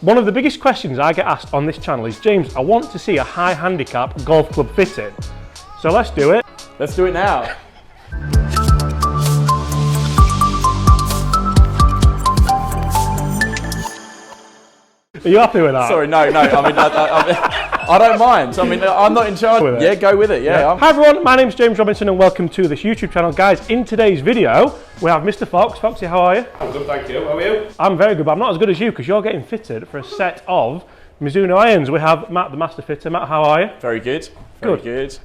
One of the biggest questions I get asked on this channel is, James, I want to see a high handicap golf club fitted. So let's do it. Let's do it now. Are you happy with that? Sorry, no. I mean, I don't mind. I mean, I'm not in charge. With it. Yeah, go with it. Yeah. Hi everyone, my name's James Robinson and welcome to this YouTube channel. Guys, in today's video, we have Mr. Fox. Foxy, how are you? I'm good, thank you. How are you? I'm very good, but I'm not as good as you because you're getting fitted for a set of Mizuno irons. We have Matt, the master fitter. Matt, how are you? Very good. Very good.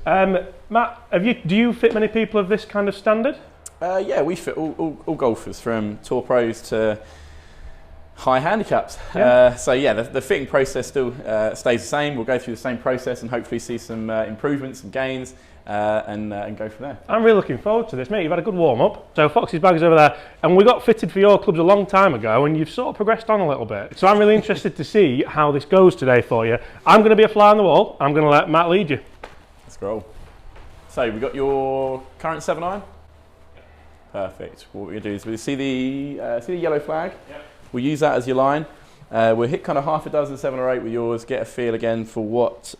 Matt, do you fit many people of this kind of standard? Yeah, we fit all golfers from tour pros to high handicaps. Yeah. So yeah, the fitting process still stays the same. We'll go through the same process and hopefully see some improvements, some gains, and go from there. I'm really looking forward to this, mate. You've had a good warm up. So Foxy's bag's over there, and we got fitted for your clubs a long time ago, and you've sort of progressed on a little bit. So I'm really interested to see how this goes today for you. I'm going to be a fly on the wall. I'm going to let Matt lead you. Let's roll. So we've got your current 7-iron. Perfect. What we're going to do is we see the yellow flag. Yep. We'll use that as your line. We'll hit kind of half a dozen, 7 or 8 with yours, get a feel again for what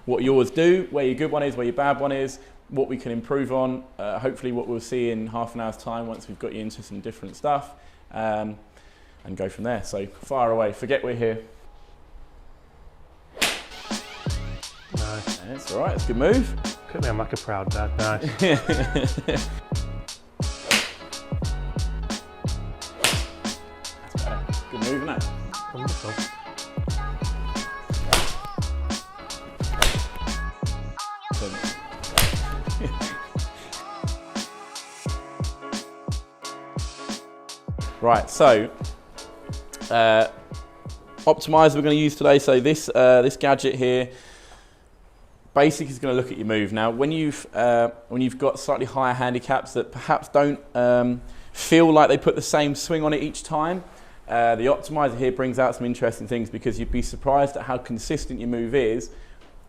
yours do, where your good one is, where your bad one is, what we can improve on, hopefully what we'll see in half an hour's time once we've got you into some different stuff, and go from there. So fire away, forget we're here. Nice. That's all right, it's a good move. Look at me, I'm like a proud dad. Nice. Good move, isn't it? Wonderful. Right, so optimizer we're going to use today. So this gadget here, basic is going to look at your move. Now, when you've got slightly higher handicaps that perhaps don't feel like they put the same swing on it each time, the optimizer here brings out some interesting things because you'd be surprised at how consistent your move is,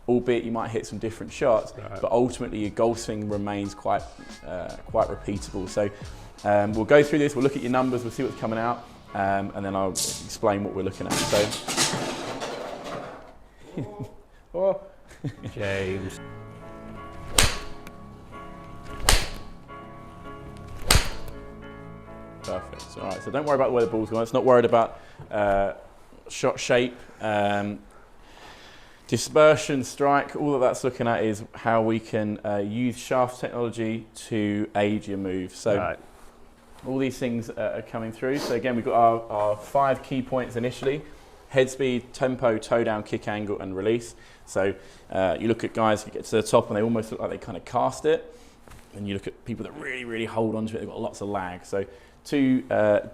albeit you might hit some different shots, right, but ultimately your golf swing remains quite repeatable. So we'll go through this, we'll look at your numbers, we'll see what's coming out, and then I'll explain what we're looking at. So, James. Perfect. All right, so don't worry about where the ball's going. It's not worried about shot shape, dispersion, strike. All of that's looking at is how we can use shaft technology to aid your move. So right, all these things are coming through. So again, we've got our 5 key points initially: head speed, tempo, toe down, kick angle, and release. So you look at guys who get to the top and they almost look like they kind of cast it. And you look at people that really, really hold onto it, they've got lots of lag. So 2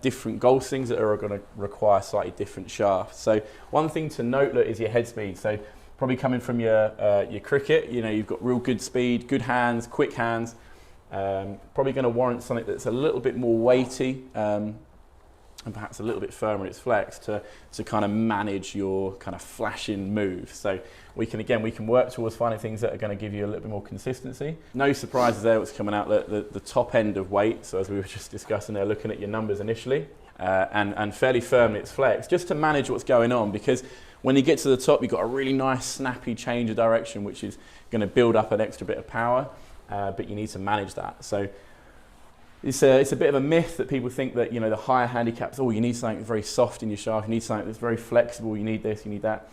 different golf swings that are going to require slightly different shafts. So one thing to note is your head speed. So probably coming from your cricket, you know, you've got real good speed, good hands, quick hands. Probably going to warrant something that's a little bit more weighty and perhaps a little bit firmer in its flex to kind of manage your kind of flashing move. So we can work towards finding things that are going to give you a little bit more consistency. No surprises there what's coming out the top end of weight. So as we were just discussing there, looking at your numbers initially, and fairly firm in its flex, just to manage what's going on, because when you get to the top, you've got a really nice snappy change of direction, which is going to build up an extra bit of power, but you need to manage that. So it's a bit of a myth that people think that, you know, the higher handicaps, oh, you need something very soft in your shaft, you need something that's very flexible, you need this, you need that.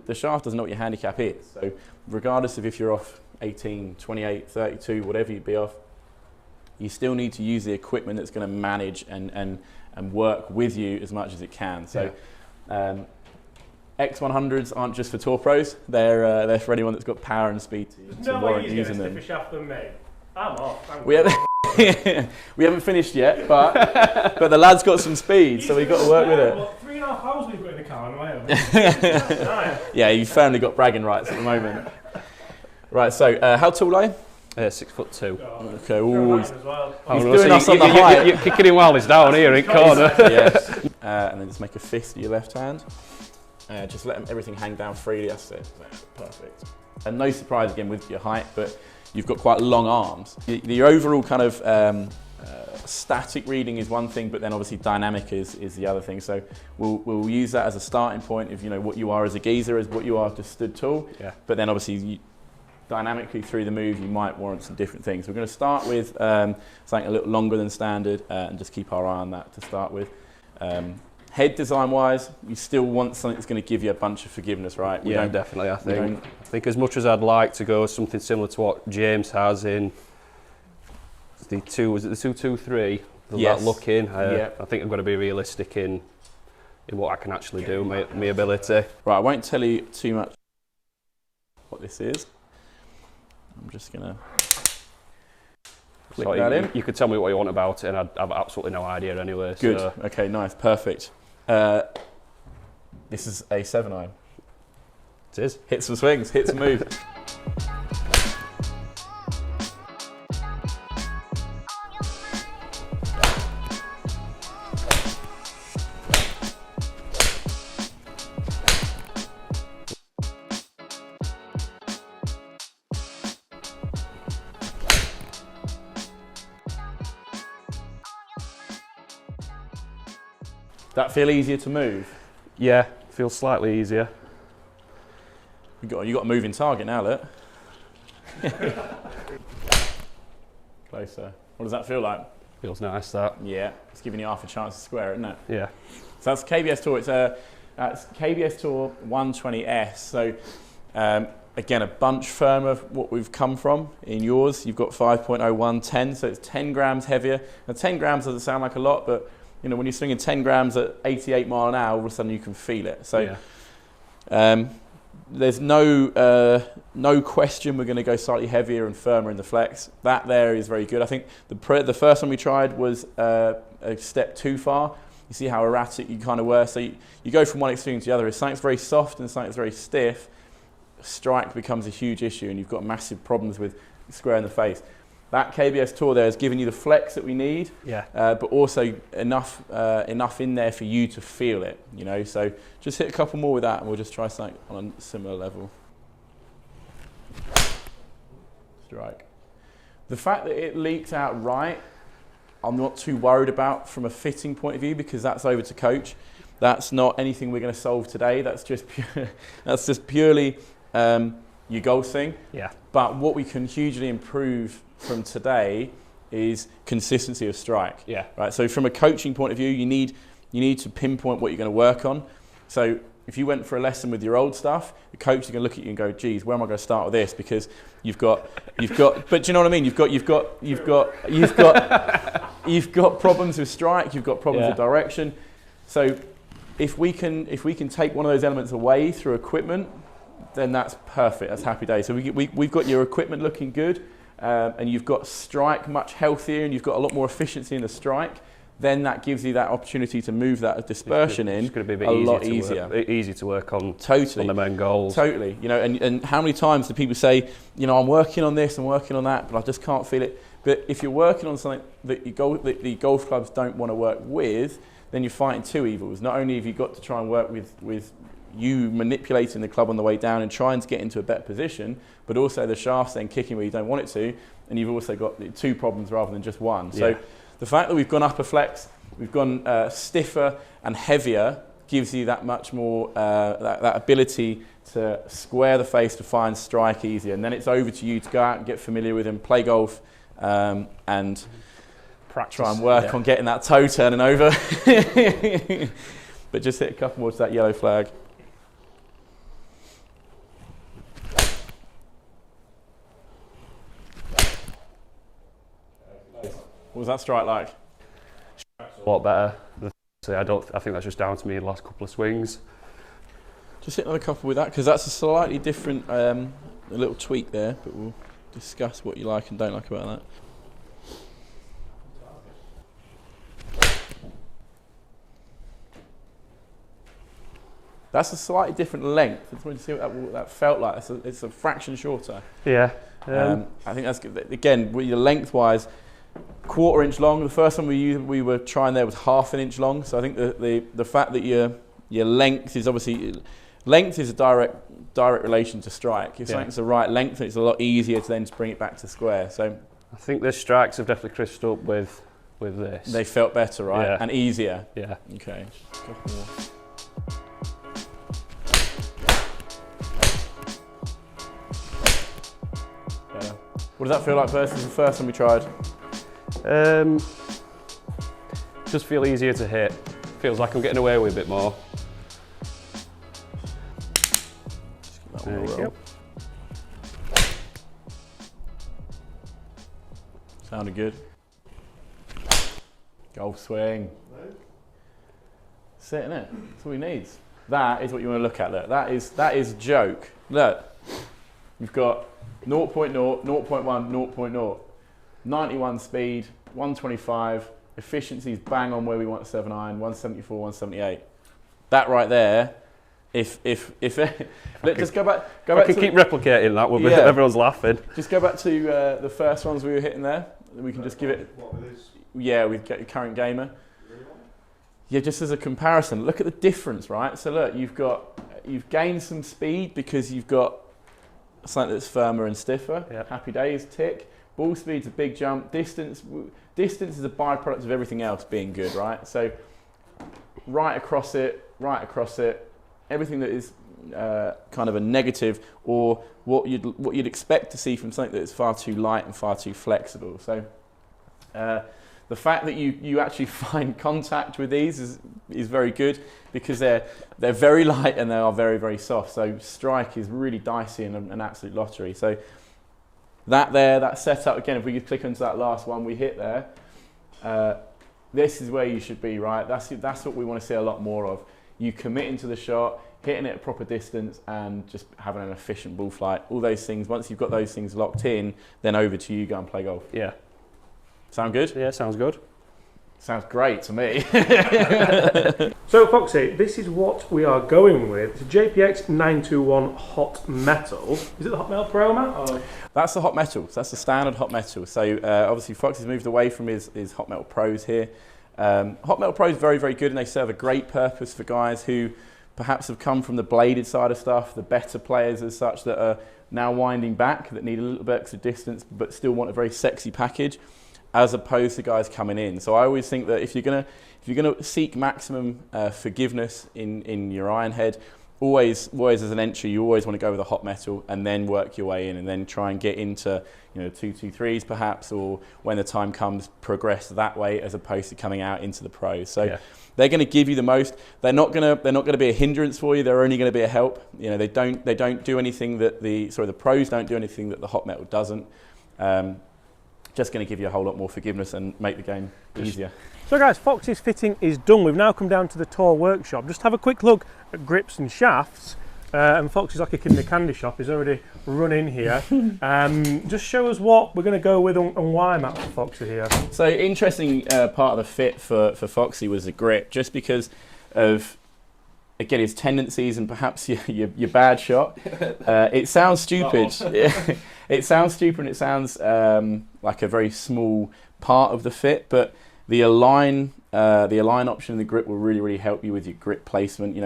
The shaft doesn't know what your handicap is. So regardless of if you're off 18, 28, 32, whatever you'd be off, you still need to use the equipment that's going to manage and work with you as much as it can. So X100s aren't just for tour pros, they're for anyone that's got power and speed to warrant using them. Shaft than me. I'm off. We haven't finished yet, but the lad's got some speed, so we've got to work with it. What, 3.5 hours we've got in the car on the way over? Yeah, you've firmly got bragging rights at the moment. Right, so how tall are you? 6'2". Okay, ooh, he's doing us on the height. You're kicking him while he's down here in corner. Yes. And then just make a fist of your left hand. Just let everything hang down freely, that's it. Perfect. And no surprise again with your height, but you've got quite long arms. Your overall kind of static reading is one thing, but then obviously dynamic is the other thing. So we'll use that as a starting point of, you know, what you are as a geezer, as what you are just stood tall. Yeah. But then obviously dynamically through the move, you might warrant some different things. We're going to start with something a little longer than standard and just keep our eye on that to start with. Head design wise, you still want something that's going to give you a bunch of forgiveness, right? Yeah, definitely. I think as much as I'd like to go something similar to what James has in the 223, yes. that look in, I think I'm going to be realistic in what I can actually do, my ability. Right, I won't tell you too much what this is. I'm just going to click that in. You could tell me what you want about it, and I'd have absolutely no idea anyway. Good. So. Okay, nice, perfect. This is a 7-iron. It is. Hits and swings, hits and moves. That feel easier to move? Yeah, feels slightly easier. You got a moving target now, look. Closer. What does that feel like? Feels nice, that. Yeah, it's giving you half a chance to square it, isn't it? Yeah. So that's KBS Tour. It's KBS Tour 120S. So again, a bunch firmer of what we've come from. In yours, you've got 5.0110, so it's 10 grams heavier. Now 10 grams doesn't sound like a lot, but you know, when you're swinging 10 grams at 88 mile an hour, all of a sudden you can feel it. So there's no question we're going to go slightly heavier and firmer in the flex. That there is very good. I think the first one we tried was a step too far. You see how erratic you kind of were. So you go from one extreme to the other. If something's very soft and something's very stiff, strike becomes a huge issue and you've got massive problems with square in the face. That KBS Tour there has given you the flex that we need, but also enough in there for you to feel it, you know. So just hit a couple more with that and we'll just try something on a similar level. Strike. The fact that it leaked out right, I'm not too worried about from a fitting point of view because that's over to coach. That's not anything we're going to solve today. That's just purely your goal thing. Yeah. But what we can hugely improve from today is consistency of strike. Yeah. Right. So from a coaching point of view, you need to pinpoint what you're going to work on. So if you went for a lesson with your old stuff, the coach is going to look at you and go, "Geez, where am I going to start with this?" Because you've got. But do you know what I mean? You've got problems with strike. You've got problems with direction. So if we can take one of those elements away through equipment, then that's perfect. That's happy days. So we've got your equipment looking good, and you've got strike much healthier, and you've got a lot more efficiency in the strike. Then that gives you that opportunity to move that dispersion in. It's going to be a lot easier. Easy to work on. Totally. On the main goals. Totally. You know, and how many times do people say, you know, I'm working on this, I'm working on that, but I just can't feel it. But if you're working on something that the golf clubs don't want to work with, then you're fighting two evils. Not only have you got to try and work with you manipulating the club on the way down and trying to get into a better position, but also the shaft's then kicking where you don't want it to, and you've also got two problems rather than just one. So the fact that we've gone upper flex, we've gone stiffer and heavier, gives you that much more, that ability to square the face to find strike easier. And then it's over to you to go out and get familiar with him, play golf, and practice. Try and work on getting that toe turning over. But just hit a couple more to that yellow flag. What was that strike like? A lot better. I think that's just down to me in the last couple of swings. Just hit another couple with that because that's a slightly different, a little tweak there, but we'll discuss what you like and don't like about that. That's a slightly different length. I just wanted to see what that felt like. It's a fraction shorter. Yeah. I think that's good. Again, lengthwise, 1/4 inch long. The first one we were trying there was 1/2 inch long. So I think the fact that your length is obviously a direct relation to strike. If something's the right length, it's a lot easier to then bring it back to square. So I think the strikes have definitely crisped up with this. They felt better, right? Yeah. And easier. Yeah. Okay. Better. What does that feel like versus the first one we tried? Just feel easier to hit. Feels like I'm getting away with a bit more. There you go. Sounded good. Golf swing. That's it, innit? That's all he needs. That is what you want to look at. Look, that is joke. Look, you've got 0.0, 0.1, 0.0, 91 speed, 125. Efficiency's bang on where we want 7 iron, 174, 178. That right there. If let's just go back. I can keep replicating that one, but everyone's laughing. Just go back to the first ones we were hitting there. We can just give it. Yeah, with current gamer. Yeah, just as a comparison, look at the difference, right? So look, you've gained some speed because you've got something that's firmer and stiffer. Yep. Happy days, tick. Ball speed's a big jump. Distance is a byproduct of everything else being good, right? So right across it. Everything that is kind of a negative or what you'd expect to see from something that is far too light and far too flexible. So the fact that you actually find contact with these is very good because they're very light and they are very, very soft. So strike is really dicey and an absolute lottery. So that setup, again, if we could click onto that last one we hit there, this is where you should be, right? That's what we want to see a lot more of. You committing to the shot, hitting it at proper distance, and just having an efficient ball flight. All those things, once you've got those things locked in, then over to you, go and play golf. Yeah. Sound good? Yeah, sounds good. Sounds great to me. So Foxy, this is what we are going with. It's a JPX 921 Hot Metal. Is it the Hot Metal Pro, Matt? Or? That's the Hot Metal. So that's the standard Hot Metal. So obviously Foxy's moved away from his Hot Metal Pros here. Hot Metal Pro is very, very good, and they serve a great purpose for guys who perhaps have come from the bladed side of stuff, the better players as such that are now winding back, that need a little bit extra distance but still want a very sexy package, as opposed to guys coming in. So I always think that if you're gonna seek maximum forgiveness in your iron head, always as an entry, you always want to go with a Hot Metal and then work your way in and then try and get into 223s perhaps, or when the time comes, progress that way as opposed to coming out into the pros. So they're going to give you the most. They're not going to be a hindrance for you. They're only going to be a help. They don't do anything that the pros don't do anything that the Hot Metal doesn't. Just going to give you a whole lot more forgiveness and make the game easier. So guys, Foxy's fitting is done. We've now come down to the tour workshop. Just have a quick look at grips and shafts. And Foxy's like a kid in a candy shop. He's already run in here. Just show us what we're going to go with and why, Matt, for Foxy here. So interesting part of the fit for Foxy was the grip, just because of, again, his tendencies and perhaps your bad shot. It sounds stupid. It sounds stupid and it sounds like a very small part of the fit, but the align option in the grip will really, really help you with your grip placement.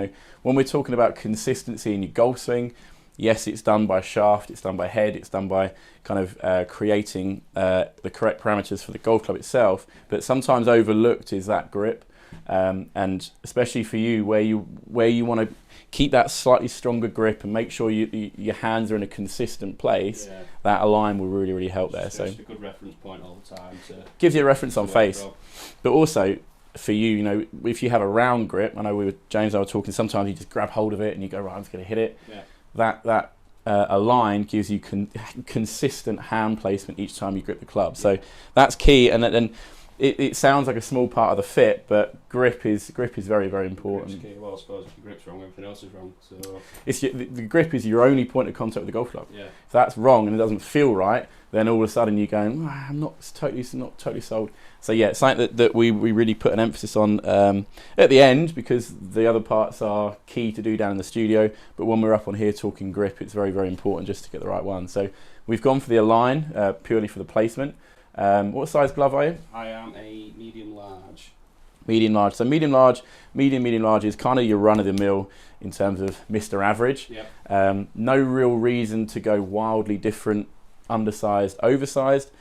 When we're talking about consistency in your golf swing, yes, it's done by shaft, it's done by head, it's done by kind of creating the correct parameters for the golf club itself, but sometimes overlooked is that grip. And especially for you, where you want to keep that slightly stronger grip and make sure your hands are in a consistent place, that align will really, really help there. So it's a good reference point all the time. Gives you a reference on face. But also for you, if you have a round grip, I know James and I were talking, sometimes you just grab hold of it and you go, right, I'm just going to hit it. Yeah. That align gives you consistent hand placement each time you grip the club. So that's key. And then it sounds like a small part of the fit, but grip is very, very important. Grip's key. Well, I suppose if your grip's wrong, everything else is wrong. So the grip is your only point of contact with the golf club. Yeah. If that's wrong and it doesn't feel right, then all of a sudden you're going, I'm not totally sold. So yeah, it's something that we really put an emphasis on at the end, because the other parts are key to do down in the studio. But when we're up on here talking grip, it's very, very important just to get the right one. So we've gone for the align purely for the placement. What size glove are you? I am a medium large. Medium large. So medium large is kind of your run of the mill in terms of Mr. Average. Yep. No real reason to go wildly different, undersized, oversized.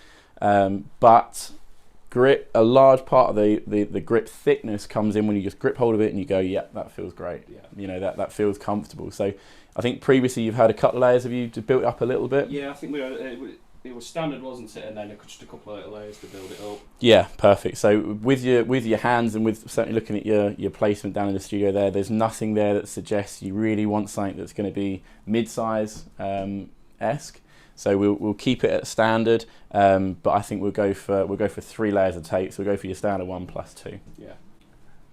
But grip, a large part of the grip thickness comes in when you just grip hold of it and you go, yeah, that feels great. Yeah. You know, that feels comfortable. So I think previously you've had a couple of layers of you to build it up a little bit. Yeah, I think it was standard, wasn't it? And then just a couple of layers to build it up. Yeah, perfect. So with your hands and with certainly looking at your placement down in the studio there's nothing there that suggests you really want something that's going to be mid-size esque. So we'll keep it at standard, but I think we'll go for 3 layers of tape. So we'll go for your standard 1 plus 2. Yeah,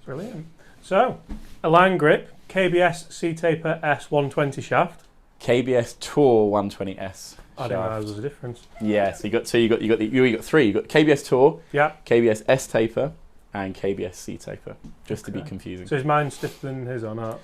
Brilliant. So, Align grip, KBS C-Taper S120 shaft. KBS Tour 120S. I didn't know there was a difference. Yeah, so you got 2, you got 3. You got KBS Tour, Yeah. KBS S taper, and KBS C taper. Just to be Okay. confusing. So is mine stiffer than his or not?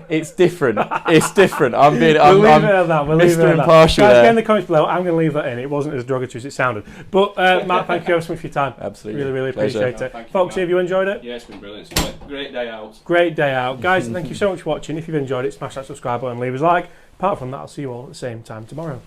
It's different. It's different. I'm We'll leave it at that. We'll leave it Mr. at that. Impartial Guys, there. get in the comments below. I'm going to leave that in. It wasn't as derogatory as it sounded. But Matt, thank you ever so much for your time. Absolutely. Really Pleasure. appreciate it. Thank you, Foxy, Matt. have you enjoyed it? Yeah, it's been brilliant. It's been a great day out. Great day out. Guys, thank you so much for watching. If you've enjoyed it, smash that subscribe button, leave us a like. Apart from that, I'll see you all at the same time tomorrow.